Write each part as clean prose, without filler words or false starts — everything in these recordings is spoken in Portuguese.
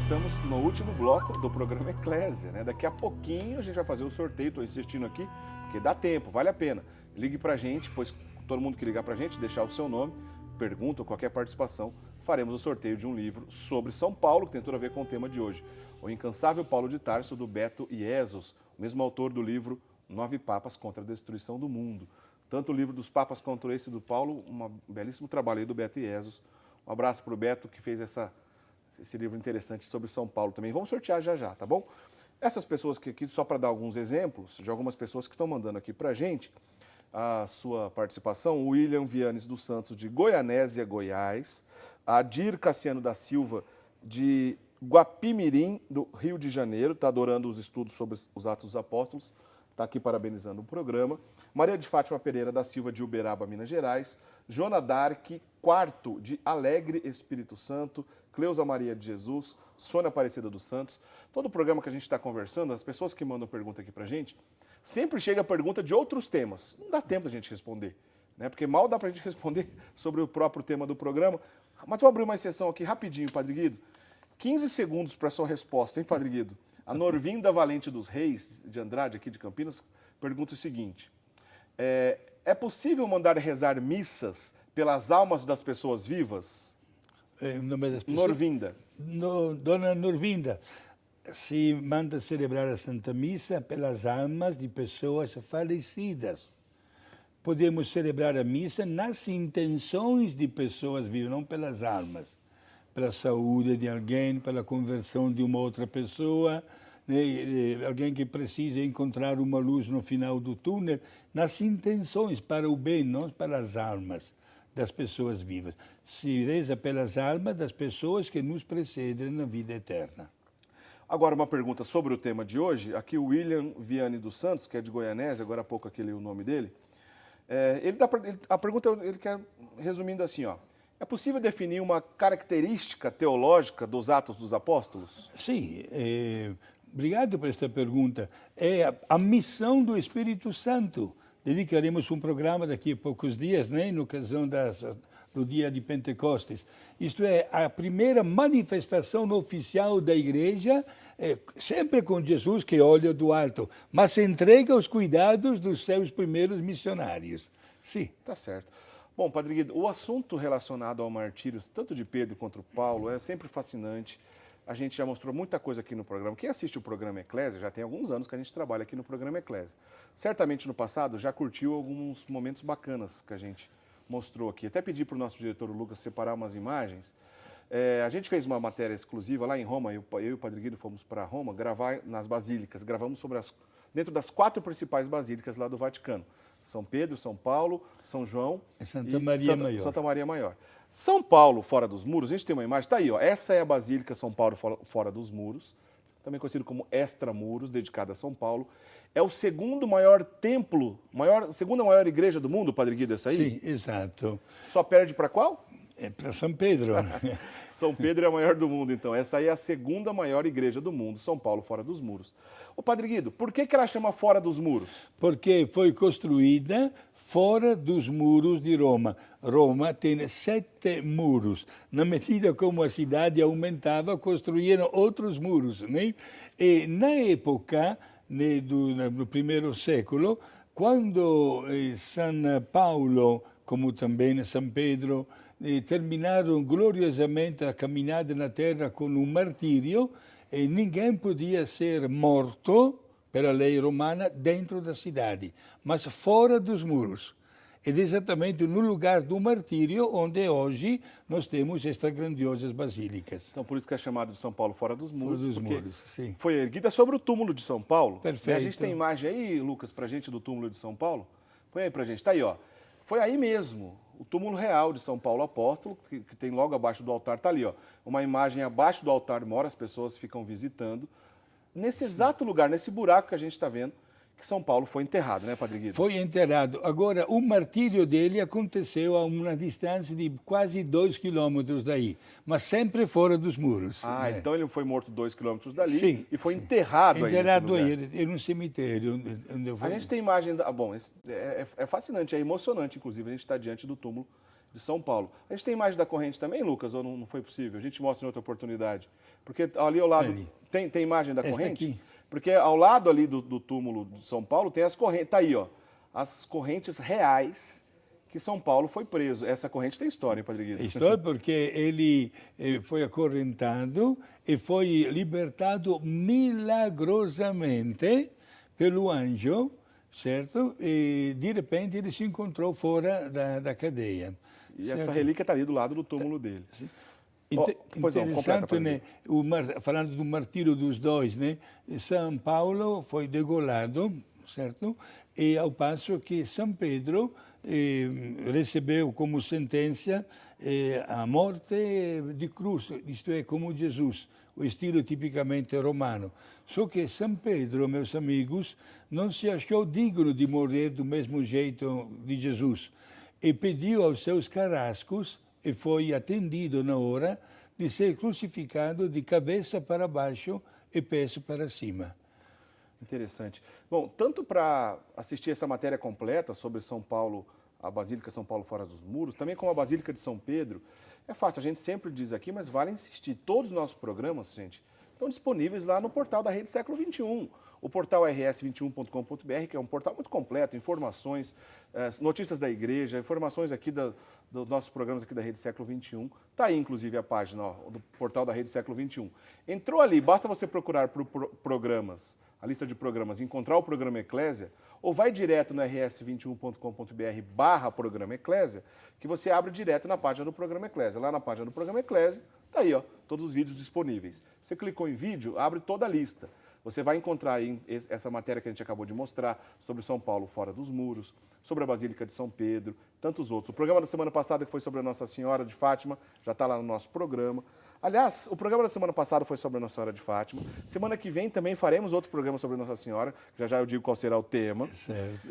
estamos no último bloco do programa Eclésia, né? Daqui a pouquinho a gente vai fazer o sorteio, estou insistindo aqui, porque dá tempo, vale a pena. Ligue pra gente, pois todo mundo que ligar pra gente, deixar o seu nome, pergunta ou qualquer participação, faremos o sorteio de um livro sobre São Paulo, que tem tudo a ver com o tema de hoje. O Incansável Paulo de Tarso, do Beto Iesos, o mesmo autor do livro 9 Papas contra a Destruição do Mundo. Tanto o livro dos Papas quanto esse do Paulo, um belíssimo trabalho aí do Beto Iesos. Um abraço para o Beto, que fez esse livro interessante sobre São Paulo também. Vamos sortear já já, tá bom? Essas pessoas que aqui, só para dar alguns exemplos, de algumas pessoas que estão mandando aqui para a gente a sua participação, o William Vianes dos Santos, de Goianésia, Goiás, a Adir Cassiano da Silva, de Guapimirim, do Rio de Janeiro, está adorando os estudos sobre os Atos dos Apóstolos, está aqui parabenizando o programa. Maria de Fátima Pereira da Silva, de Uberaba, Minas Gerais. Joana Dark, quarto, de Alegre, Espírito Santo. Cleusa Maria de Jesus, Sônia Aparecida dos Santos. Todo o programa que a gente está conversando, as pessoas que mandam pergunta aqui para a gente, sempre chega a pergunta de outros temas. Não dá tempo da gente responder, né? Porque mal dá para a gente responder sobre o próprio tema do programa. Mas vou abrir uma exceção aqui rapidinho, Padre Guido. 15 segundos para a sua resposta, hein, Padre Guido? A Norvinda Valente dos Reis, de Andrade, aqui de Campinas, pergunta o seguinte. É possível mandar rezar missas pelas almas das pessoas vivas? O nome das pessoas? Norvinda. Dona Norvinda, se manda celebrar a Santa Missa pelas almas de pessoas falecidas. Podemos celebrar a missa nas intenções de pessoas vivas, não pelas almas. Pela saúde de alguém, pela conversão de uma outra pessoa, né? Alguém que precisa encontrar uma luz no final do túnel, nas intenções, para o bem, não para as almas das pessoas vivas. Se reza pelas almas das pessoas que nos precedem na vida eterna. Agora, uma pergunta sobre o tema de hoje. Aqui o William Viane dos Santos, que é de Goianésia, agora há pouco aqui li o nome dele. A pergunta ele quer resumindo assim, ó. É possível definir uma característica teológica dos Atos dos Apóstolos? Sim, obrigado por esta pergunta. É a missão do Espírito Santo. Dedicaremos um programa daqui a poucos dias, né, na ocasião do dia de Pentecostes. Isto é, a primeira manifestação oficial da igreja, sempre com Jesus que olha do alto, mas entrega os cuidados dos seus primeiros missionários. Sim. Tá certo. Bom, Padre Guido, o assunto relacionado ao martírio, tanto de Pedro quanto Paulo, é sempre fascinante. A gente já mostrou muita coisa aqui no programa. Quem assiste o programa Eclésia, já tem alguns anos que a gente trabalha aqui no programa Eclésia. Certamente no passado já curtiu alguns momentos bacanas que a gente mostrou aqui. Até pedi para o nosso diretor o Lucas separar umas imagens. A gente fez uma matéria exclusiva lá em Roma, eu e o Padre Guido fomos para Roma gravar nas basílicas. Gravamos dentro das 4 principais basílicas lá do Vaticano. São Pedro, São Paulo, São João e Santa Maria Maior. São Paulo, fora dos muros, a gente tem uma imagem, está aí, ó, essa é a Basílica São Paulo fora dos muros, também conhecido como Extramuros, dedicada a São Paulo. É o segundo maior templo, segunda maior igreja do mundo, Padre Guido, essa aí? Sim, exato. Só perde para qual? É para São Pedro. São Pedro é a maior do mundo, então. Essa aí é a segunda maior igreja do mundo, São Paulo, fora dos muros. Ô, Padre Guido, por que ela chama fora dos muros? Porque foi construída fora dos muros de Roma. Roma tem 7 muros. Na medida como a cidade aumentava, construíram outros muros, né? E na época, no primeiro século, quando São Paulo, como também São Pedro, terminaram gloriosamente a caminhada na terra com um martírio, e ninguém podia ser morto, pela lei romana, dentro da cidade, mas fora dos muros. Ed é exatamente no lugar do martírio onde hoje nós temos estas grandiosas basílicas. Então, por isso que é chamado de São Paulo fora dos muros. Fora dos muros, sim. Foi erguida sobre o túmulo de São Paulo. Perfeito. A gente tem imagem aí, Lucas, pra gente do túmulo de São Paulo? Põe aí pra gente, tá aí, ó. Foi aí mesmo, o túmulo real de São Paulo Apóstolo, que tem logo abaixo do altar, tá ali, ó. Uma imagem abaixo do altar mora, as pessoas ficam visitando. Nesse exato lugar, nesse buraco que a gente está vendo, que São Paulo foi enterrado, né, Padre Guido? Foi enterrado. Agora, o martírio dele aconteceu a uma distância de quase 2 quilômetros daí, mas sempre fora dos muros. Ah, né? Então ele foi morto 2 quilômetros dali. Sim, e foi sim. enterrado aí nesse lugar. Aí, num cemitério. Onde eu A gente tem imagem... Bom, é fascinante, é emocionante, inclusive, a gente está diante do túmulo de São Paulo. A gente tem imagem da corrente também, Lucas, ou não foi possível? A gente mostra em outra oportunidade. Porque ali ao lado... Tem imagem da corrente? Aqui. Porque ao lado ali do túmulo de São Paulo tem as correntes. Tá aí, ó. As correntes reais que São Paulo foi preso. Essa corrente tem história, hein, Padre Guido? História porque ele foi acorrentado e foi libertado milagrosamente pelo anjo, certo? E de repente ele se encontrou fora da cadeia. E certo? essa relíquia está ali do lado do túmulo dele. Interessante, né? Falando do martírio dos dois, né? São Paulo foi degolado, certo? E ao passo que São Pedro recebeu como sentença a morte de cruz, isto é, como Jesus, o estilo tipicamente romano. Só que São Pedro, meus amigos, não se achou digno de morrer do mesmo jeito de Jesus e pediu aos seus carrascos e foi atendido na hora de ser crucificado de cabeça para baixo e pés para cima. Interessante. Bom, tanto para assistir essa matéria completa sobre São Paulo, a Basílica São Paulo fora dos muros, também como a Basílica de São Pedro, é fácil, a gente sempre diz aqui, mas vale insistir. Todos os nossos programas, gente, estão disponíveis lá no portal da Rede Século XXI. O portal rs21.com.br, que é um portal muito completo, informações, notícias da igreja, informações aqui dos nossos programas aqui da Rede Século XXI. Está aí, inclusive, a página do portal da Rede Século XXI. Entrou ali, basta você procurar por programas, a lista de programas, encontrar o programa Eclésia, ou vai direto no rs21.com.br/programa Eclésia, que você abre direto na página do programa Eclésia. Lá na página do programa Eclésia, está aí, ó, todos os vídeos disponíveis. Você clicou em vídeo, abre toda a lista. Você vai encontrar aí essa matéria que a gente acabou de mostrar sobre São Paulo fora dos muros, sobre a Basílica de São Pedro, tantos outros. O programa da semana passada, que foi sobre a Nossa Senhora de Fátima, já está lá no nosso programa. Aliás, o programa da semana passada foi sobre a Nossa Senhora de Fátima. Semana que vem também faremos outro programa sobre a Nossa Senhora, já eu digo qual será o tema. Certo.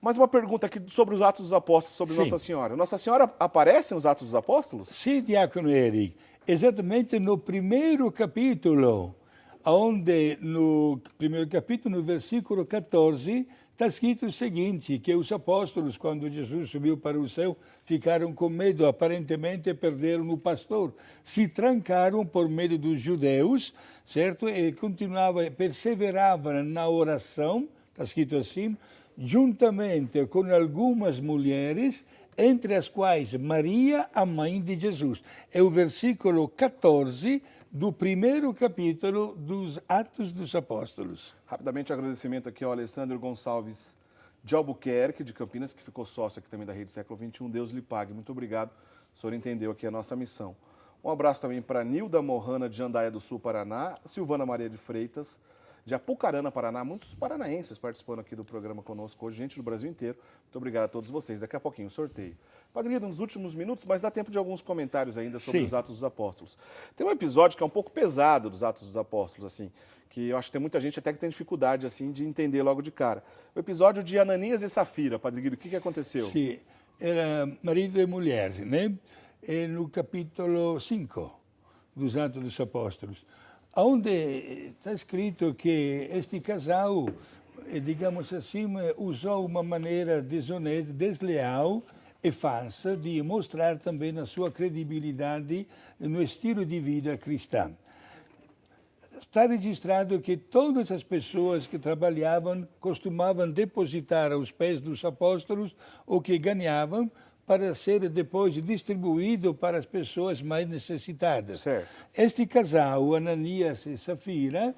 Mais uma pergunta aqui sobre os Atos dos Apóstolos, sobre Nossa Senhora. Nossa Senhora aparece nos Atos dos Apóstolos? Sim, diácono Eric. Exatamente no primeiro capítulo, onde no primeiro capítulo, no versículo 14, está escrito o seguinte, que os apóstolos, quando Jesus subiu para o céu, ficaram com medo, aparentemente perderam o pastor. Se trancaram por medo dos judeus, certo? E perseveravam na oração, está escrito assim, juntamente com algumas mulheres, entre as quais Maria, a mãe de Jesus. É o versículo 14 do primeiro capítulo dos Atos dos Apóstolos. Rapidamente, agradecimento aqui ao Alessandro Gonçalves de Albuquerque, de Campinas, que ficou sócio aqui também da Rede Século XXI. Deus lhe pague. Muito obrigado. O senhor entendeu aqui a nossa missão. Um abraço também para Nilda Morrana, de Jandaia do Sul, Paraná, Silvana Maria de Freitas, de Apucarana, Paraná, muitos paranaenses participando aqui do programa conosco hoje, gente do Brasil inteiro. Muito obrigado a todos vocês. Daqui a pouquinho o sorteio. Padre Guido, nos últimos minutos, mas dá tempo de alguns comentários ainda sobre os Atos dos Apóstolos. Tem um episódio que é um pouco pesado dos Atos dos Apóstolos, assim, que eu acho que tem muita gente até que tem dificuldade, assim, de entender logo de cara. O episódio de Ananias e Safira, Padre Guido, o que aconteceu? Sim, era marido e mulher, né? E no capítulo 5 dos Atos dos Apóstolos, onde está escrito que este casal, digamos assim, usou uma maneira desonesta, desleal e falsa de mostrar também a sua credibilidade no estilo de vida cristã. Está registrado que todas as pessoas que trabalhavam costumavam depositar aos pés dos apóstolos o que ganhavam para ser depois distribuído para as pessoas mais necessitadas. Certo. Este casal, Ananias e Safira,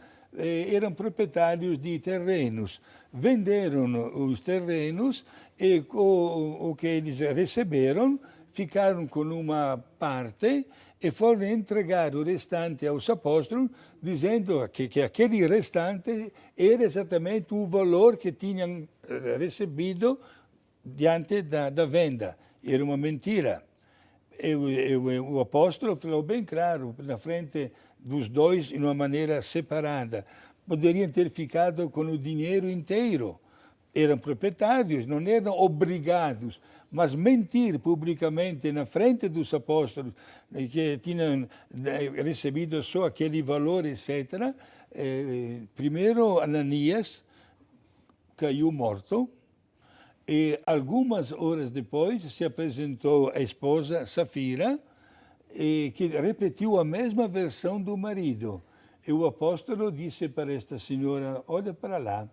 eram proprietários de terrenos. Venderam os terrenos e o que eles receberam, ficaram com uma parte e foram entregar o restante aos apóstolos, dizendo que aquele restante era exatamente o valor que tinham recebido diante da venda. Era uma mentira. O apóstolo falou bem claro, na frente dos dois, de uma maneira separada. Poderiam ter ficado com o dinheiro inteiro. Eram proprietários, não eram obrigados. Mas mentir publicamente na frente dos apóstolos, que tinham recebido só aquele valor, etc. Primeiro, Ananias caiu morto. E algumas horas depois se apresentou a esposa Safira, que repetiu a mesma versão do marido. E o apóstolo disse para esta senhora: olha para lá,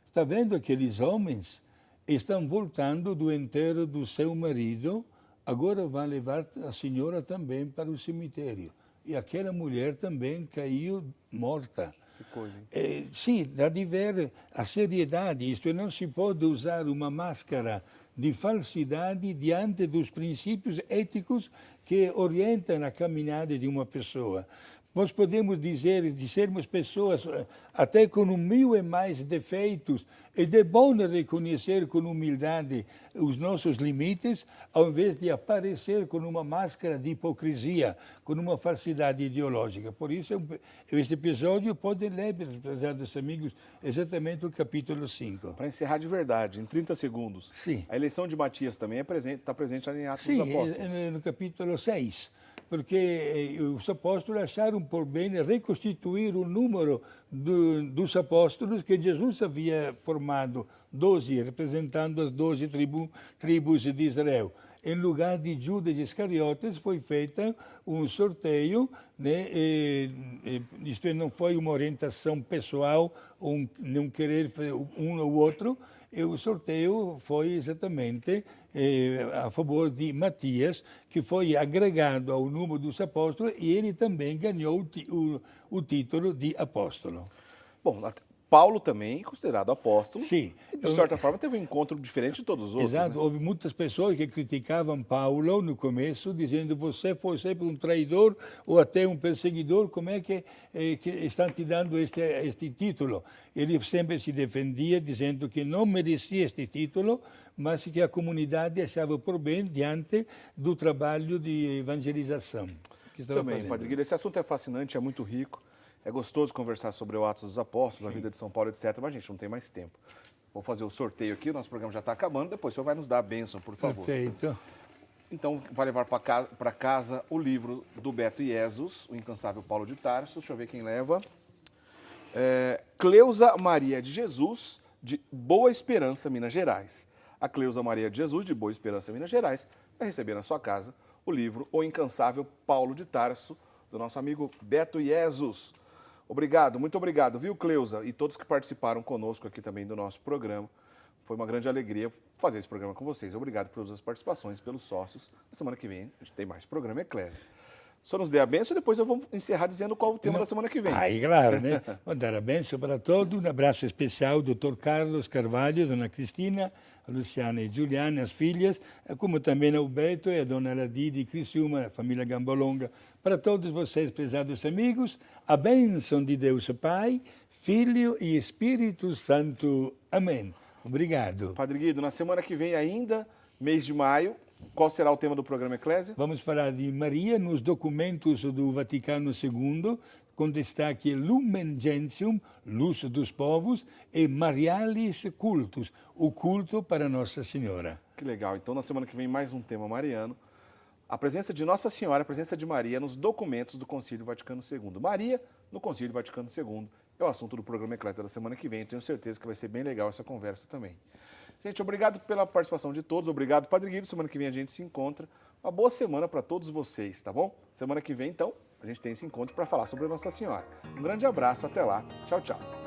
está vendo aqueles homens? Estão voltando do enterro do seu marido, agora vão levar a senhora também para o cemitério. E aquela mulher também caiu morta. Que coisa, hein? Sim, dá de ver a seriedade. Isto é, não se pode usar uma máscara de falsidade diante dos princípios éticos que orientam a caminhada de uma pessoa. Nós podemos sermos pessoas até com 1000 e mais defeitos, e é bom reconhecer com humildade os nossos limites, ao invés de aparecer com uma máscara de hipocrisia, com uma falsidade ideológica. Por isso, este episódio pode ler, prezados amigos, exatamente o capítulo 5. Para encerrar de verdade, em 30 segundos, Sim. A eleição de Matias também está presente em Atos Sim, dos Apóstolos. no capítulo 6. Porque os apóstolos acharam por bem reconstituir o número dos apóstolos que Jesus havia formado, 12, representando as 12 tribos de Israel. Em lugar de Judas Iscariotes, foi feito um sorteio, né? Isto não foi uma orientação pessoal, não querer um ou outro. E o sorteio foi exatamente a favor de Matias, que foi agregado ao número dos apóstolos, e ele também ganhou o título de apóstolo. Bom, Paulo também, considerado apóstolo, Sim. e de certa forma teve um encontro diferente de todos os outros. Exato, né? houve muitas pessoas que criticavam Paulo no começo, dizendo: você foi sempre um traidor ou até um perseguidor, como é que estão te dando este título? Ele sempre se defendia, dizendo que não merecia este título, mas que a comunidade achava por bem diante do trabalho de evangelização que estava Também, fazendo. Padre Guilherme, esse assunto é fascinante, é muito rico. É gostoso conversar sobre o Atos dos Apóstolos, a vida de São Paulo, etc. Mas, gente, não tem mais tempo. Vou fazer o sorteio aqui, o nosso programa já está acabando. Depois o senhor vai nos dar a bênção, por favor. Perfeito. Então, vai levar para casa o livro do Beto Iesus, O Incansável Paulo de Tarso. Deixa eu ver quem leva. Cleusa Maria de Jesus, de Boa Esperança, Minas Gerais. A Cleusa Maria de Jesus, de Boa Esperança, Minas Gerais, vai receber na sua casa o livro O Incansável Paulo de Tarso, do nosso amigo Beto Iesus. Obrigado, muito obrigado, viu, Cleusa? E todos que participaram conosco aqui também do nosso programa. Foi uma grande alegria fazer esse programa com vocês. Obrigado pelas participações, pelos sócios. Na semana que vem a gente tem mais programa Eclésia. O senhor nos dê a bênção e depois eu vou encerrar dizendo qual o tema da semana que vem. Aí, claro, né? Vou dar a bênção para todos. Um abraço especial ao Dr. Carlos Carvalho, Dona Cristina, a Luciana e Juliana, as filhas, como também ao Beto e a Dona Ladi de Criciúma, a família Gambolonga. Para todos vocês, prezados amigos, a bênção de Deus Pai, Filho e Espírito Santo. Amém. Obrigado. Padre Guido, na semana que vem ainda, mês de maio, qual será o tema do programa Eclésia? Vamos falar de Maria nos documentos do Vaticano II, com destaque Lumen Gentium, Luz dos Povos, e Marialis Cultus, o culto para Nossa Senhora. Que legal. Então, na semana que vem, mais um tema mariano. A presença de Nossa Senhora, a presença de Maria nos documentos do Concílio Vaticano II. Maria no Concílio Vaticano II é o assunto do programa Eclésia da semana que vem. Eu tenho certeza que vai ser bem legal essa conversa também. Gente, obrigado pela participação de todos. Obrigado, Padre Guido. Semana que vem a gente se encontra. Uma boa semana para todos vocês, tá bom? Semana que vem, então, a gente tem esse encontro para falar sobre Nossa Senhora. Um grande abraço. Até lá. Tchau, tchau.